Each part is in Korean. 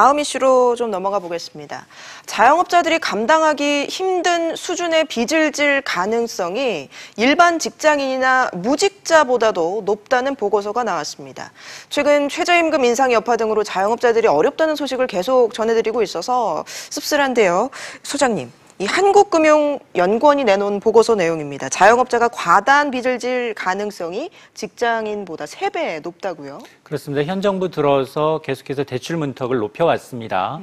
다음 이슈로 좀 넘어가 보겠습니다. 자영업자들이 감당하기 힘든 수준의 빚을 질 가능성이 일반 직장인이나 무직자보다도 높다는 보고서가 나왔습니다. 최근 최저임금 인상 여파 등으로 자영업자들이 어렵다는 소식을 계속 전해드리고 있어서 씁쓸한데요. 소장님. 이 한국금융연구원이 내놓은 보고서 내용입니다. 자영업자가 과다한 빚을 질 가능성이 직장인보다 3배 높다고요? 그렇습니다. 현 정부 들어서 계속해서 대출 문턱을 높여왔습니다.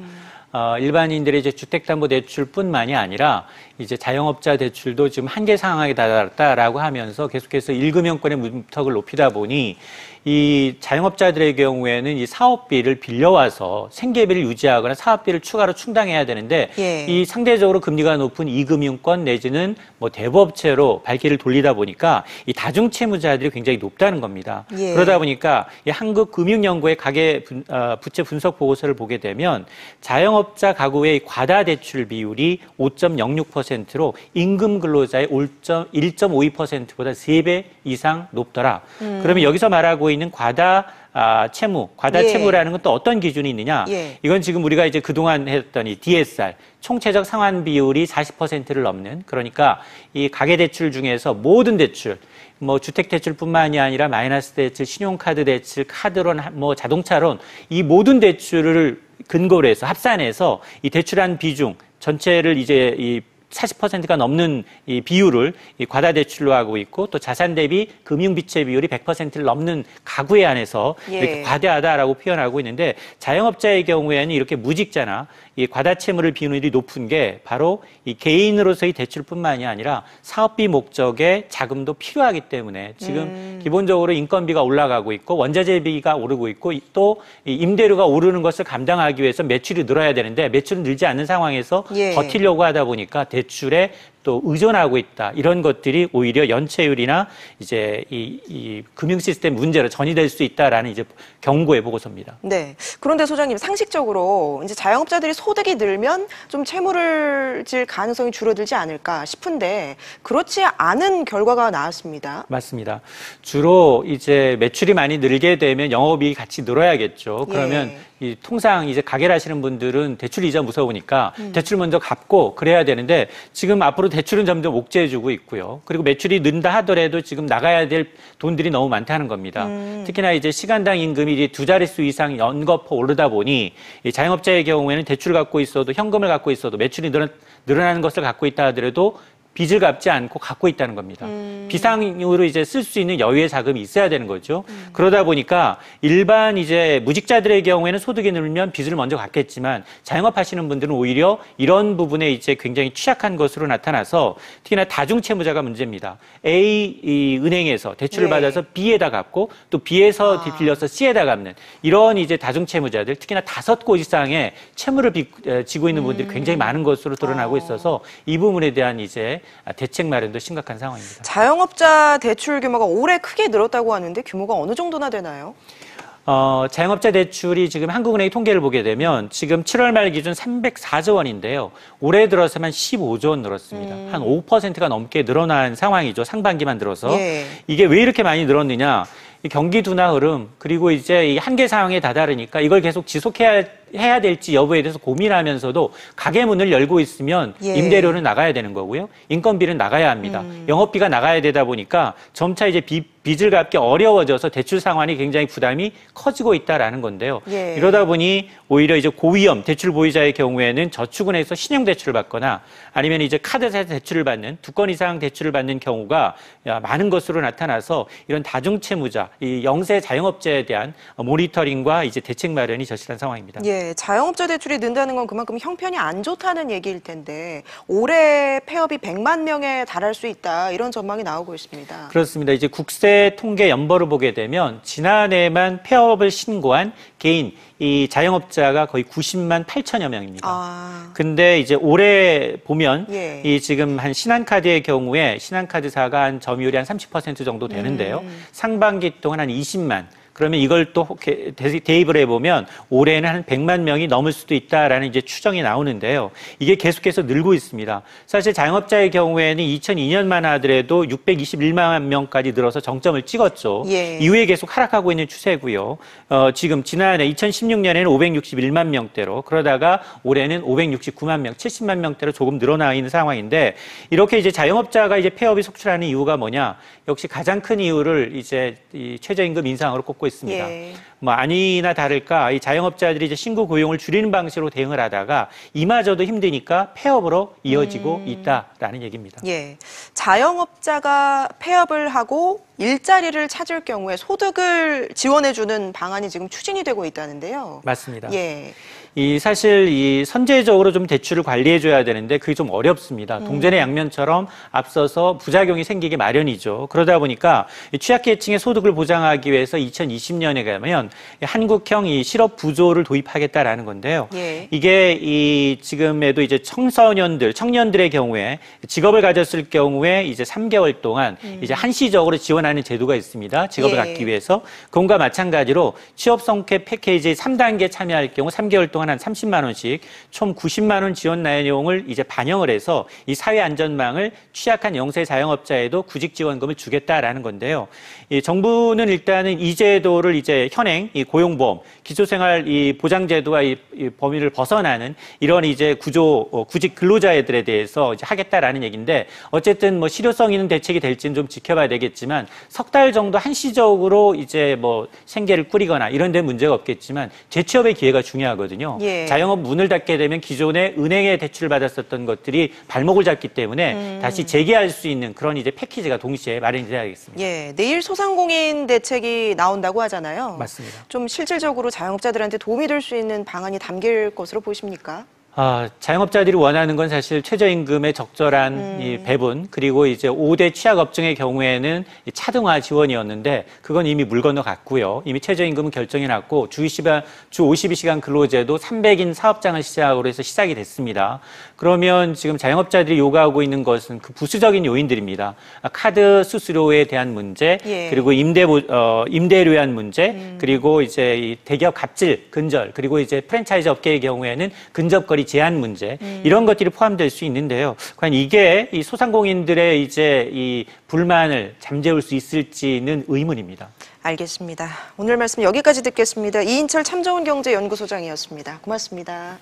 일반인들의 이제 주택담보대출뿐만이 아니라 이제 자영업자 대출도 지금 한계 상황에 달았다라고 하면서 계속해서 1금융권의 문턱을 높이다 보니 이 자영업자들의 경우에는 이 사업비를 빌려와서 생계비를 유지하거나 사업비를 추가로 충당해야 되는데 이 상대적으로 금리가 높은 2금융권 내지는 뭐 대부업체로 발길을 돌리다 보니까 이 다중채무자들이 굉장히 높다는 겁니다. 그러다 보니까 이 한국금융연구의 가계 부채 분석 보고서를 보게 되면 자영업자 가구의 과다 대출 비율이 5.06%로 임금 근로자의 1.52%보다 3배 이상 높더라. 그러면 여기서 말하고 있는 과다 채무라는 건 또 어떤 기준이 있느냐? 이건 지금 우리가 이제 그동안 했던 이 DSR, 총체적 상환 비율이 40%를 넘는, 그러니까 이 가계대출 중에서 모든 대출, 뭐 주택대출뿐만이 아니라 마이너스 대출, 신용카드 대출, 카드론, 뭐 자동차론, 이 모든 대출을 근거로 해서 합산해서 이 대출한 비중 전체를 이제 이 40%가 넘는 이 비율을 이 과다 대출로 하고 있고, 또 자산 대비 금융비채 비율이 100%를 넘는 가구에 한해서 이렇게 과다하다라고 표현하고 있는데, 자영업자의 경우에는 이렇게 무직자나 이 과다 채무를 비율이 높은 게 바로 이 개인으로서의 대출뿐만이 아니라 사업비 목적의 자금도 필요하기 때문에 지금 기본적으로 인건비가 올라가고 있고 원자재비가 오르고 있고 또 이 임대료가 오르는 것을 감당하기 위해서 매출이 늘어야 되는데 매출은 늘지 않는 상황에서 버티려고 하다 보니까 대출에 또 의존하고 있다. 이런 것들이 오히려 연체율이나 이제 이 금융 시스템 문제로 전이될 수 있다라는 이제 경고의 보고서입니다. 네. 그런데 소장님, 상식적으로 이제 자영업자들이 소득이 늘면 좀 채무를 질 가능성이 줄어들지 않을까 싶은데 그렇지 않은 결과가 나왔습니다. 맞습니다. 주로 이제 매출이 많이 늘게 되면 영업이익이 같이 늘어야겠죠. 그러면 이 통상 이제 가게를 하시는 분들은 대출 이자 무서우니까 대출 먼저 갚고 그래야 되는데 지금 앞으로 대출은 점점 옥죄해주고 있고요. 그리고 매출이 는다 하더라도 지금 나가야 될 돈들이 너무 많다는 겁니다. 특히나 이제 시간당 임금이 이제 2자릿수 이상 연거푸 오르다 보니 이 자영업자의 경우에는 대출을 갖고 있어도 현금을 갖고 있어도 매출이 늘어나는 것을 갖고 있다 하더라도 빚을 갚지 않고 갖고 있다는 겁니다. 비상으로 이제 쓸 수 있는 여유의 자금이 있어야 되는 거죠. 그러다 보니까 일반 이제 무직자들의 경우에는 소득이 늘면 빚을 먼저 갚겠지만 자영업하시는 분들은 오히려 이런 부분에 이제 굉장히 취약한 것으로 나타나서 특히나 다중채무자가 문제입니다. A 은행에서 대출을 받아서 B에다 갚고 또 B에서 빌려서 C에다 갚는 이런 이제 다중채무자들, 특히나 5곳 이상의 채무를 지고 있는 분들이 굉장히 많은 것으로 드러나고 있어서 이 부분에 대한 이제 대책 마련도 심각한 상황입니다. 자영업자 대출 규모가 올해 크게 늘었다고 하는데 규모가 어느 정도나 되나요? 자영업자 대출이 지금 한국은행이 통계를 보게 되면 지금 7월 말 기준 304조 원인데요. 올해 들어서만 15조 원 늘었습니다. 한 5%가 넘게 늘어난 상황이죠. 상반기만 들어서. 이게 왜 이렇게 많이 늘었느냐. 경기 둔화 흐름, 그리고 이제 이 한계 상황에 다다르니까 이걸 계속 지속해야 될지 여부에 대해서 고민하면서도 가게 문을 열고 있으면 임대료는 나가야 되는 거고요. 인건비는 나가야 합니다. 영업비가 나가야 되다 보니까 점차 이제 빚을 갚기 어려워져서 대출 상환이 굉장히 부담이 커지고 있다라는 건데요. 이러다 보니 오히려 이제 고위험 대출 보유자의 경우에는 저축은행에서 신용대출을 받거나 아니면 이제 카드사에서 대출을 받는 2건 이상 대출을 받는 경우가 많은 것으로 나타나서 이런 다중채무자, 이 영세 자영업자에 대한 모니터링과 이제 대책 마련이 절실한 상황입니다. 자영업자 대출이 는다는 건 그만큼 형편이 안 좋다는 얘기일 텐데 올해 폐업이 100만 명에 달할 수 있다 이런 전망이 나오고 있습니다. 그렇습니다. 이제 국세 통계 연보를 보게 되면 지난해만 폐업을 신고한 개인 이 자영업자가 거의 90만 8천여 명입니다. 근데 이제 올해 보면 이 지금 한 신한카드의 경우에 신한카드사가 한 점유율이 한 30% 정도 되는데요. 상반기 동안 한 20만 그러면 이걸 또 대입을 해보면 올해는 한 100만 명이 넘을 수도 있다라는 이제 추정이 나오는데요. 이게 계속해서 늘고 있습니다. 사실 자영업자의 경우에는 2002년만 하더라도 621만 명까지 늘어서 정점을 찍었죠. 예. 이후에 계속 하락하고 있는 추세고요. 지금 지난해 2016년에는 561만 명대로 그러다가 올해는 569만 명, 70만 명대로 조금 늘어나 있는 상황인데 이렇게 이제 자영업자가 이제 폐업이 속출하는 이유가 뭐냐? 역시 가장 큰 이유를 이제 이 최저임금 인상으로 꼽고 있습니다. 예. 뭐 아니나 다를까 이 자영업자들이 이제 신규 고용을 줄이는 방식으로 대응을 하다가 이마저도 힘드니까 폐업으로 이어지고 있다라는 얘기입니다. 예. 자영업자가 폐업을 하고 일자리를 찾을 경우에 소득을 지원해주는 방안이 지금 추진이 되고 있다는데요. 맞습니다. 예. 사실 이 선제적으로 좀 대출을 관리해줘야 되는데 그게 좀 어렵습니다. 동전의 양면처럼 앞서서 부작용이 생기기 마련이죠. 그러다 보니까 취약계층의 소득을 보장하기 위해서 2020년에 가면 한국형 이 실업 부조를 도입하겠다라는 건데요. 예. 이게 지금에도 이제 청년들의 경우에 직업을 가졌을 경우에 이제 3개월 동안 이제 한시적으로 지원하는 제도가 있습니다. 직업을 예. 갖기 위해서. 그것과 마찬가지로 취업 성취 패키지 3단계 참여할 경우 3개월 동안 한 30만 원씩 총 90만 원 지원 내용을 이제 반영을 해서 이 사회 안전망을 취약한 영세 자영업자에도 구직 지원금을 주겠다라는 건데요. 이 정부는 일단은 이 제도를 이제 현행 이 고용보험, 기초생활 이 보장제도와 이 범위를 벗어나는 이런 이제 구직 근로자들에 대해서 이제 하겠다라는 얘기인데 어쨌든 뭐 실효성 있는 대책이 될지는 좀 지켜봐야 되겠지만 석 달 정도 한시적으로 이제 뭐 생계를 꾸리거나 이런 데 문제가 없겠지만 재취업의 기회가 중요하거든요. 예. 자영업 문을 닫게 되면 기존에 은행에 대출을 받았었던 것들이 발목을 잡기 때문에 다시 재개할 수 있는 그런 이제 패키지가 동시에 마련이 돼야겠습니다. 예. 내일 소상공인 대책이 나온다고 하잖아요. 맞습니다. 좀 실질적으로 자영업자들한테 도움이 될 수 있는 방안이 담길 것으로 보십니까? 자영업자들이 원하는 건 사실 최저임금의 적절한 이 배분, 그리고 이제 5대 취약업종의 경우에는 이 차등화 지원이었는데 그건 이미 물 건너갔고요. 이미 최저임금은 결정이 났고 주 52시간 근로제도 300인 사업장을 시작으로 해서 시작이 됐습니다. 그러면 지금 자영업자들이 요구하고 있는 것은 그 부수적인 요인들입니다. 카드 수수료에 대한 문제, 예. 그리고 임대료에 대한 문제, 그리고 이제 이 대기업 갑질, 근절, 그리고 이제 프랜차이즈 업계의 경우에는 근접거리 제한 문제 이런 것들이 포함될 수 있는데요. 과연 이게 이 소상공인들의 이제 이 불만을 잠재울 수 있을지는 의문입니다. 알겠습니다. 오늘 말씀 여기까지 듣겠습니다. 이인철 참좋은경제연구소장이었습니다. 고맙습니다.